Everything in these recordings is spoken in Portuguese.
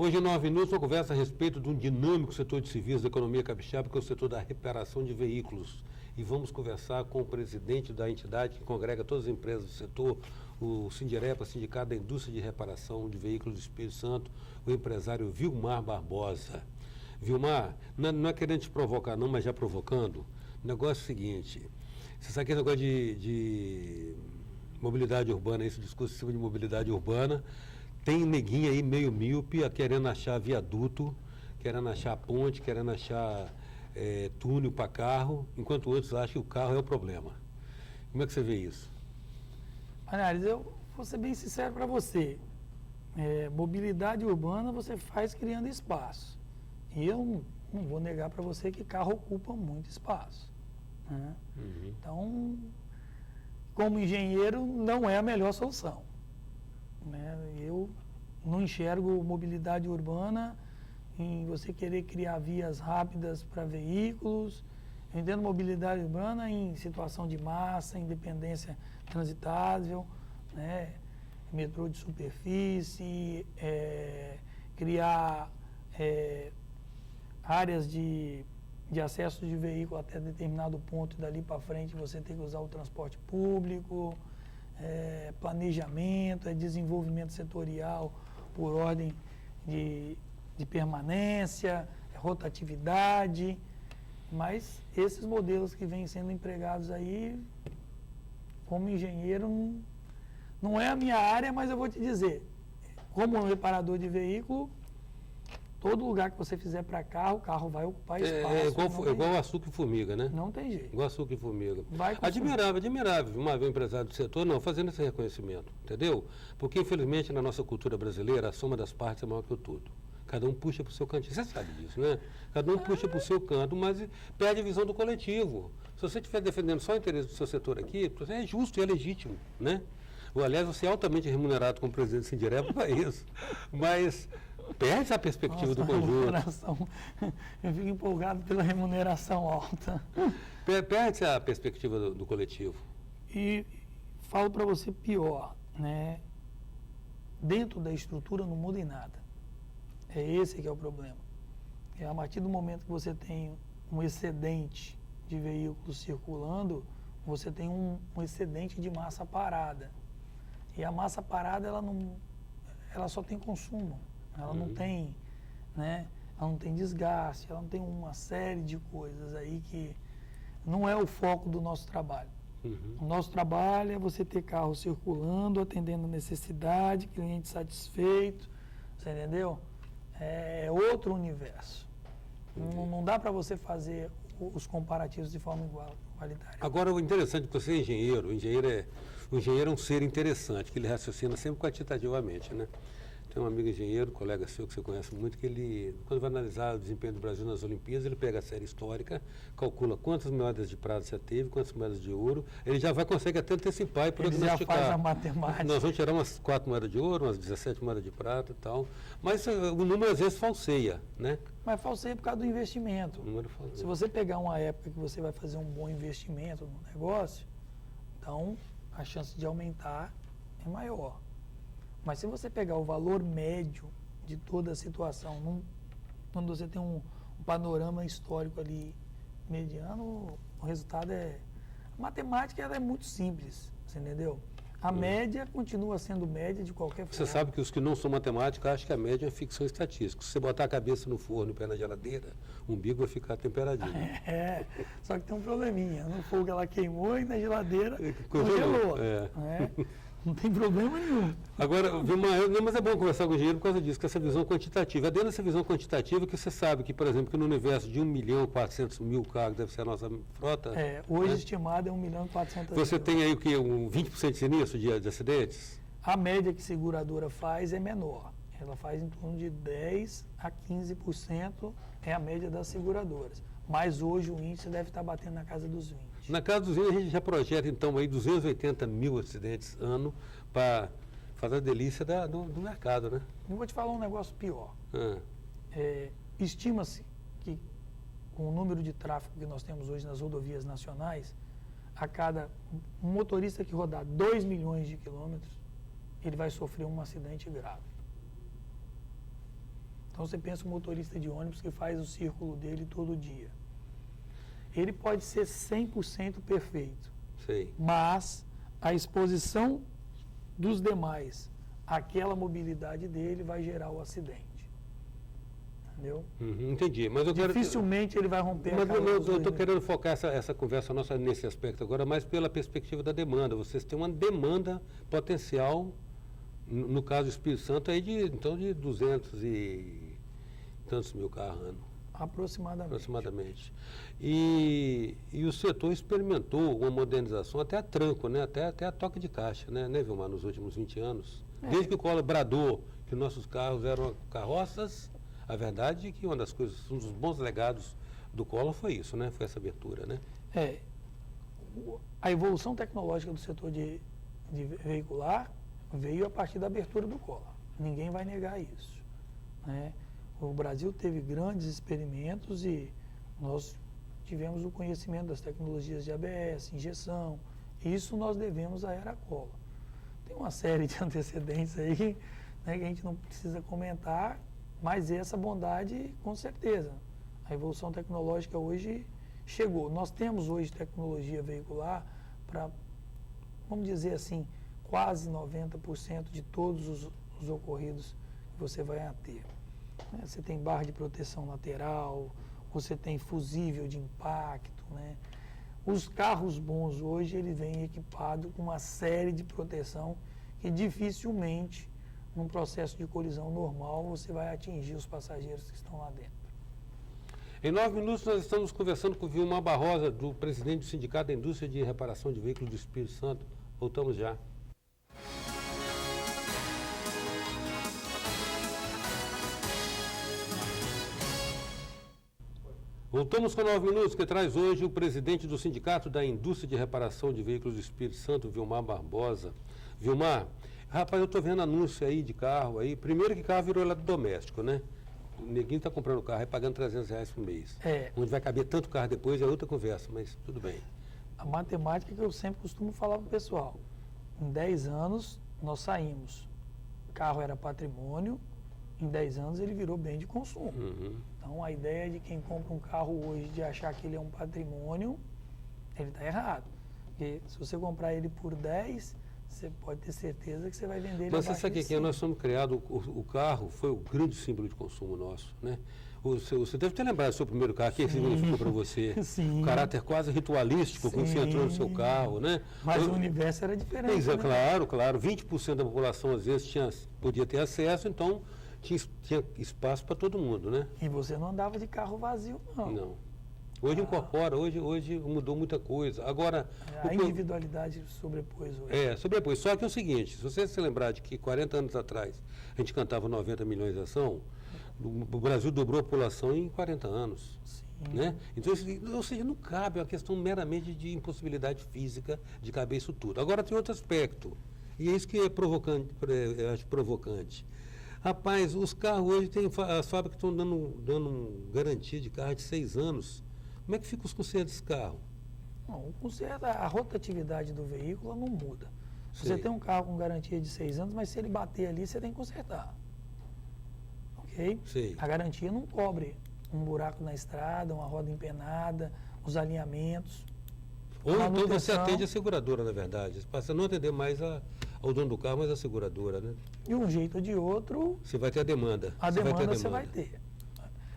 Hoje, em 9 minutos, uma conversa a respeito de um dinâmico setor de serviços da economia capixaba, que é o setor da reparação de veículos. E vamos conversar com o presidente da entidade que congrega todas as empresas do setor, o Sindirepa, Sindicato da Indústria de Reparação de Veículos do Espírito Santo, o empresário Vilmar Barbosa. Vilmar, não é querendo te provocar não, mas já provocando, o negócio é o seguinte, você sabe que esse negócio de mobilidade urbana, esse discurso em cima de mobilidade urbana, tem neguinho aí meio míope, querendo achar viaduto, querendo achar ponte, querendo achar túnel para carro, enquanto outros acham que o carro é o problema. Como é que você vê isso? Análise, eu vou ser bem sincero para você. Mobilidade urbana você faz criando espaço. E eu não vou negar para você que carro ocupa muito espaço. Né? Uhum. Então, como engenheiro, não é a melhor solução. Né? Eu não enxergo mobilidade urbana em você querer criar vias rápidas para veículos. Eu entendo mobilidade urbana em situação de massa, independência transitável, né? Metrô de superfície, criar áreas de acesso de veículo até determinado ponto e dali para frente você tem que usar o transporte público, planejamento, desenvolvimento setorial por ordem de permanência, rotatividade, mas esses modelos que vêm sendo empregados aí, como engenheiro, não é a minha área, mas eu vou te dizer, como reparador de veículo, todo lugar que você fizer para carro, o carro vai ocupar espaço. Igual açúcar e formiga, né? Não tem jeito. Igual açúcar e formiga. Vai Admirável. Uma vez empresário do setor, não, fazendo esse reconhecimento, entendeu? Porque, infelizmente, na nossa cultura brasileira, a soma das partes é maior que o todo. Cada um puxa para o seu cantinho. Você sabe disso, né? Cada um puxa para o seu canto, mas perde a visão do coletivo. Se você estiver defendendo só o interesse do seu setor aqui, é justo e é legítimo, né? Aliás, você é altamente remunerado como presidente do Sindirepa para isso. Mas perde a perspectiva do conjunto. Eu fico empolgado pela remuneração alta. Perde a perspectiva do coletivo. E falo para você pior, né? Dentro da estrutura não muda em nada. É esse que é o problema. A partir do momento que você tem um excedente de veículos circulando, você tem um excedente de massa parada. E a massa parada, ela só tem consumo. Ela não tem, né? Ela não tem desgaste, ela não tem uma série de coisas aí que não é o foco do nosso trabalho. Uhum. O nosso trabalho é você ter carro circulando, atendendo a necessidade, cliente satisfeito, você entendeu? É outro universo. Não dá para você fazer os comparativos de forma igualitária. Agora, o interessante é que você é engenheiro. O engenheiro é um ser interessante, que ele raciocina sempre quantitativamente, né? Tem um amigo engenheiro, colega seu que você conhece muito, que ele, quando vai analisar o desempenho do Brasil nas Olimpíadas, ele pega a série histórica, calcula quantas medalhas de prata você teve, quantas medalhas de ouro, ele já consegue até antecipar e prognosticar. Ele já faz a matemática. Nós vamos tirar umas 4 moedas de ouro, umas 17 moedas de prata e tal, mas o número às vezes falseia, né? Mas falseia por causa do investimento. O número falseia. Se você pegar uma época que você vai fazer um bom investimento no negócio, então a chance de aumentar é maior. Mas se você pegar o valor médio de toda a situação, quando você tem um panorama histórico ali mediano, o resultado é... A matemática ela é muito simples, você entendeu? A média continua sendo média de qualquer forma. Você sabe que os que não são matemáticos acham que a média é ficção estatística. Se você botar a cabeça no forno e o pé na geladeira, o umbigo vai ficar temperadinho. Só que tem um probleminha. No fogo ela queimou e na geladeira congelou. Não tem problema nenhum. Agora, mas é bom conversar com o engenheiro por causa disso, que essa visão quantitativa. É dentro dessa visão quantitativa que você sabe que, por exemplo, que no universo de 1.400.000 carros, deve ser a nossa frota. Hoje estimada é 1.400.000. Você tem aí o quê? 20% de sinistro de acidentes? A média que a seguradora faz é menor. Ela faz em torno de 10% a 15% é a média das seguradoras. Mas hoje o índice deve estar batendo na casa dos 20%. Na casa dos 20%, a gente já projeta, então, aí 280 mil acidentes ano para fazer a delícia do mercado, né? Eu vou te falar um negócio pior. Estima-se que, com o número de tráfego que nós temos hoje nas rodovias nacionais, a cada motorista que rodar 2 milhões de quilômetros, ele vai sofrer um acidente grave. Então você pensa um motorista de ônibus que faz o círculo dele todo dia. Ele pode ser 100% perfeito, Sei. mas a exposição dos demais àquela mobilidade dele vai gerar o acidente. Entendeu? Uhum, entendi. Mas eu quero... Dificilmente ele vai romper Mas a casa eu dos dois estou mil. querendo focar essa conversa nossa nesse aspecto agora, mais pela perspectiva da demanda. Vocês têm uma demanda potencial, no caso do Espírito Santo, aí de 200 e tantos mil carros ano, aproximadamente. E o setor experimentou uma modernização até a tranco, né? até a toca de caixa, né, Vilmar, nos últimos 20 anos. Desde que o Collor bradou que nossos carros eram carroças, a verdade é que um dos bons legados do Collor foi isso, né? Foi essa abertura, né? A evolução tecnológica do setor de veicular veio a partir da abertura do Collor. Ninguém vai negar isso, né? O Brasil teve grandes experimentos e nós tivemos o conhecimento das tecnologias de ABS, injeção. Isso nós devemos à era Collor. Tem uma série de antecedentes aí, né, que a gente não precisa comentar, mas essa bondade, com certeza. A evolução tecnológica hoje chegou. Nós temos hoje tecnologia veicular para, vamos dizer assim, quase 90% de todos os ocorridos que você vai ter. Né? Você tem barra de proteção lateral, você tem fusível de impacto, né? Os carros bons hoje, eles vêm equipados com uma série de proteção que dificilmente, num processo de colisão normal, você vai atingir os passageiros que estão lá dentro. Em 9 minutos nós estamos conversando com o Vilmar Barrosa, do presidente do Sindicato da Indústria de Reparação de Veículos do Espírito Santo. Voltamos já. Voltamos com 9 minutos, que traz hoje o presidente do Sindicato da Indústria de Reparação de Veículos do Espírito Santo, Vilmar Barbosa. Vilmar, rapaz, eu estou vendo anúncio aí de carro aí. Primeiro que carro virou eletrodoméstico, né? O neguinho está comprando carro e pagando R$300 por mês. Onde vai caber tanto carro depois é outra conversa, mas tudo bem. A matemática que eu sempre costumo falar para o pessoal. Em 10 anos, nós saímos. O carro era patrimônio, em 10 anos ele virou bem de consumo. Uhum. Então, a ideia de quem compra um carro hoje de achar que ele é um patrimônio, ele está errado. Porque se você comprar ele por 10, você pode ter certeza que você vai vender ele Mas você abaixo sabe de que 5. nós somos criados, o carro foi o grande símbolo de consumo nosso, né? Você deve ter lembrado do seu primeiro carro, o que significou para você? Sim. O caráter quase ritualístico, quando você entrou no seu carro, né? Mas o universo era diferente, né? Claro. 20% da população, às vezes, podia ter acesso, então tinha espaço para todo mundo, né? E você não andava de carro vazio, não. Não. Hoje incorpora, hoje mudou muita coisa. Agora... A individualidade sobrepôs hoje. Sobrepôs. Só que é o seguinte, se você se lembrar de que 40 anos atrás a gente cantava 90 milhões de ação, o Brasil dobrou a população em 40 anos. Sim. Né? Então, ou seja, não cabe, é uma questão meramente de impossibilidade física de caber isso tudo. Agora tem outro aspecto, e é isso que é provocante, eu acho provocante. Rapaz, os carros hoje, as fábricas estão dando garantia de carro de 6 anos. Como é que fica os consertos desse carro? Não, o conserto, a rotatividade do veículo não muda. Você Sei. tem um carro com garantia de 6 anos, mas se ele bater ali, você tem que consertar. Ok? Sei. A garantia não cobre um buraco na estrada, uma roda empenada, os alinhamentos. Ou então você manutenção. atende a seguradora, na verdade. Você passa a não atender mais ao dono do carro, mas a seguradora, né? De um jeito ou de outro, Você vai ter a demanda. a Você vai ter demanda você vai ter.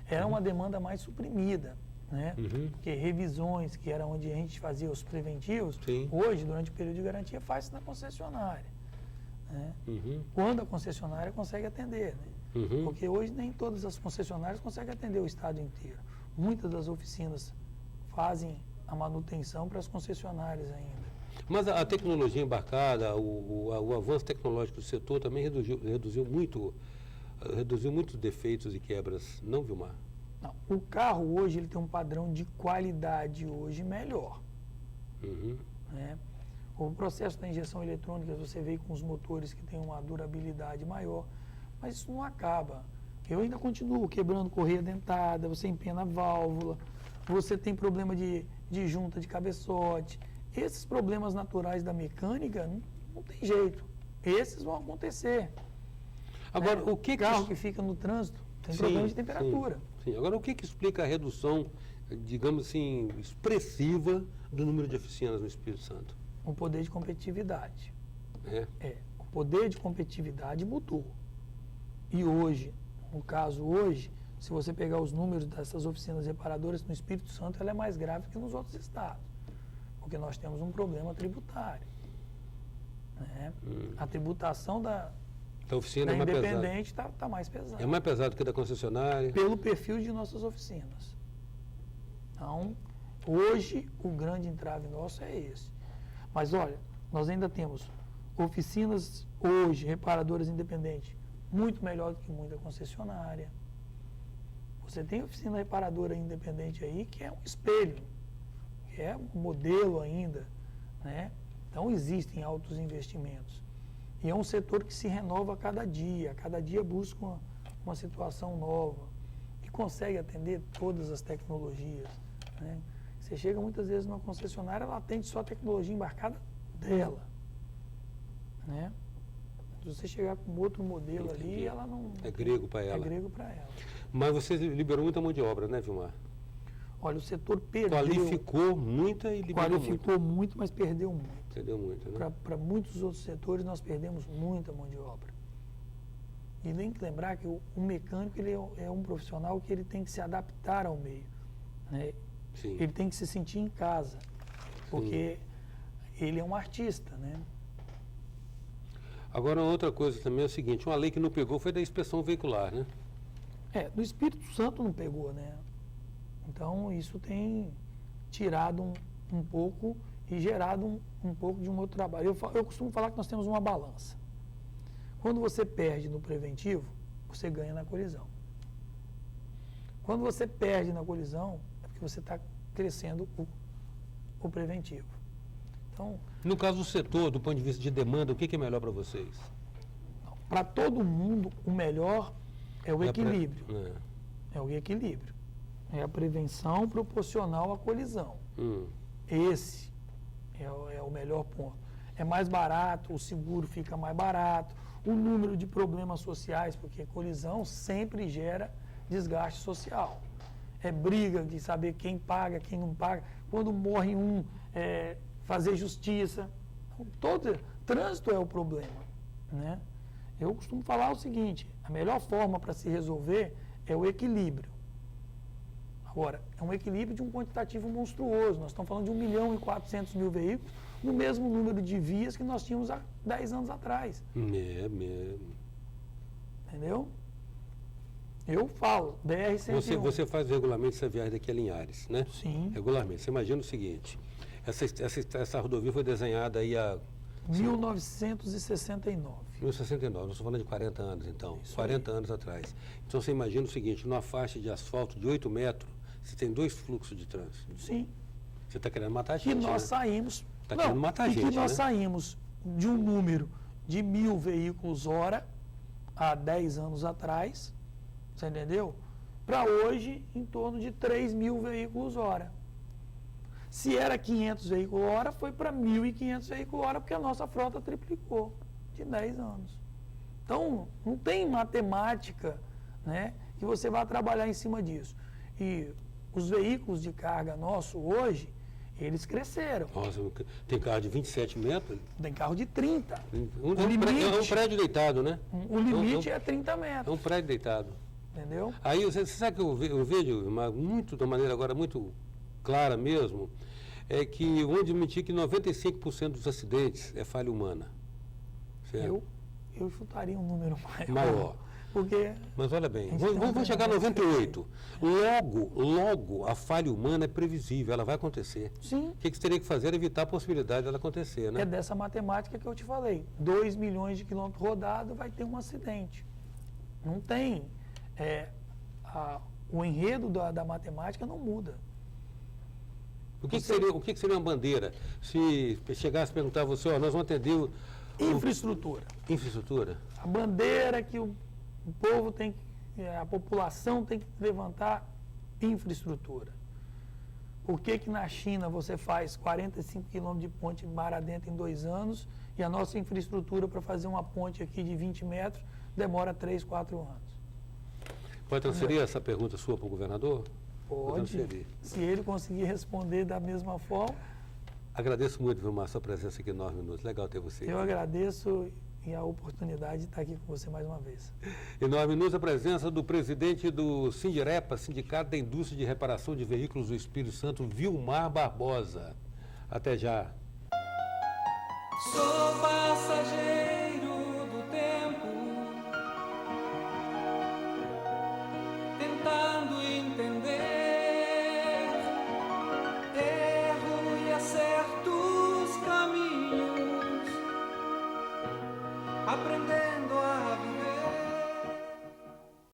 Era uma demanda mais suprimida, né? Uhum. Porque revisões, que era onde a gente fazia os preventivos, Sim. hoje, durante o período de garantia, faz-se na concessionária. Né? Uhum. Quando a concessionária consegue atender, né? Uhum. Porque hoje nem todas as concessionárias conseguem atender o estado inteiro. Muitas das oficinas fazem a manutenção para as concessionárias ainda. Mas a tecnologia embarcada, o avanço tecnológico do setor também reduziu muitos defeitos e quebras, não, Vilmar? Não, o carro hoje ele tem um padrão de qualidade hoje melhor. Uhum. Né? O processo da injeção eletrônica, você vê com os motores que têm uma durabilidade maior, mas isso não acaba. Eu ainda continuo quebrando correia dentada, você empena a válvula, você tem problema de junta de cabeçote. Esses problemas naturais da mecânica não tem jeito. Esses vão acontecer. Agora, o carro que fica no trânsito, Tem problema de temperatura. Sim. Agora, o que explica a redução, digamos assim, expressiva do número de oficinas no Espírito Santo? O poder de competitividade. É? O poder de competitividade mudou. E hoje, no caso hoje, se você pegar os números dessas oficinas reparadoras no Espírito Santo, ela é mais grave que nos outros estados. Porque nós temos um problema tributário. Né? A tributação da oficina é mais independente está mais pesada. É mais pesado que a da concessionária? Pelo perfil de nossas oficinas. Então, hoje, o grande entrave nosso é esse. Mas, olha, nós ainda temos oficinas hoje, reparadoras independentes, muito melhor do que muita concessionária. Você tem oficina reparadora independente aí que é um espelho, que é um modelo ainda, né? Então, existem altos investimentos. E é um setor que se renova a cada dia busca uma situação nova e consegue atender todas as tecnologias, né? Você chega muitas vezes numa concessionária, ela atende só a tecnologia embarcada dela, né? Se você chegar com outro modelo ali, ela não... É grego para ela. É grego para ela. Mas você liberou muita mão de obra, né, Vilmar? Olha, o setor perdeu... Qualificou muita e liberou Qualificou muito, mas perdeu muito. Perdeu muito, né? Para muitos outros setores, nós perdemos muita mão de obra. E tem que lembrar que o mecânico ele é um profissional que ele tem que se adaptar ao meio, né? Sim. Ele tem que se sentir em casa, porque ele é um artista, né? Agora, outra coisa também é o seguinte, uma lei que não pegou foi da inspeção veicular, né? No Espírito Santo não pegou, né? Então, isso tem tirado um pouco e gerado um pouco de um outro trabalho. Eu costumo falar que nós temos uma balança. Quando você perde no preventivo, você ganha na colisão. Quando você perde na colisão, é porque você está crescendo o preventivo. Então, no caso do setor, do ponto de vista de demanda, o que é melhor para vocês? Para todo mundo, o melhor é o equilíbrio. É o equilíbrio. É a prevenção proporcional à colisão. Esse é o melhor ponto. É mais barato, o seguro fica mais barato, o número de problemas sociais, porque colisão sempre gera desgaste social. É briga de saber quem paga, quem não paga. Quando morre um, fazer justiça. Trânsito é o problema, né? Eu costumo falar o seguinte, a melhor forma para se resolver é o equilíbrio. Agora, é um equilíbrio de um quantitativo monstruoso. Nós estamos falando de 1.400.000 veículos no mesmo número de vias que nós tínhamos há 10 anos atrás. Entendeu? Eu falo, BR-101. Você faz regularmente essa viagem daqui a Linhares, né? Sim. Regularmente. Você imagina o seguinte, essa rodovia foi desenhada aí há... 1969. 1969, nós estamos falando de 40 anos, então. Isso 40 anos atrás. Então, você imagina o seguinte, numa faixa de asfalto de 8 metros, você tem 2 fluxos de trânsito. Sim. Você está querendo matar a gente, E nós né? saímos... Está querendo matar a gente, que nós né? saímos de um número de 1.000 veículos hora há 10 anos atrás, você entendeu? Para hoje, em torno de 3.000 veículos hora. Se era 500 veículos hora, foi para 1.500 veículos hora, porque a nossa frota triplicou de 10 anos. Então, não tem matemática, né, que você vá trabalhar em cima disso. E os veículos de carga nosso hoje, eles cresceram. Nossa, tem carro de 27 metros? Tem carro de 30. É um prédio deitado, né? O limite é 30 metros. É um prédio deitado. Entendeu? Aí, você sabe que eu vejo, muito, de uma maneira agora muito clara mesmo, é que eu vou admitir que 95% dos acidentes é falha humana. Certo? Eu chutaria um número maior. Maior. Porque Mas olha bem, a gente vamos chegar a 98. Logo, a falha humana é previsível, ela vai acontecer. sim, O que você teria que fazer é evitar a possibilidade dela acontecer, né? é dessa matemática que eu te falei. 2 milhões de quilômetros rodados vai ter um acidente. Não tem. O enredo da matemática não muda. O que seria uma bandeira? Se chegasse a perguntar a você, nós vamos atender Infraestrutura. infraestrutura? A bandeira que o povo tem, a população tem que levantar infraestrutura. Por que na China você faz 45 quilômetros de ponte mar adentro em 2 anos e a nossa infraestrutura para fazer uma ponte aqui de 20 metros demora 3, 4 anos? Pode transferir essa pergunta sua para o governador? Vou Pode, transferir. se ele conseguir responder da mesma forma. Agradeço muito, Vilmar, a sua presença aqui em 9 minutos. Legal ter você. Eu agradeço e a oportunidade de estar aqui com você mais uma vez. Em 9 minutos, a presença do presidente do Sindirepa, Sindicato da Indústria de Reparação de Veículos do Espírito Santo, Vilmar Barbosa. Até já. Sou passageiro.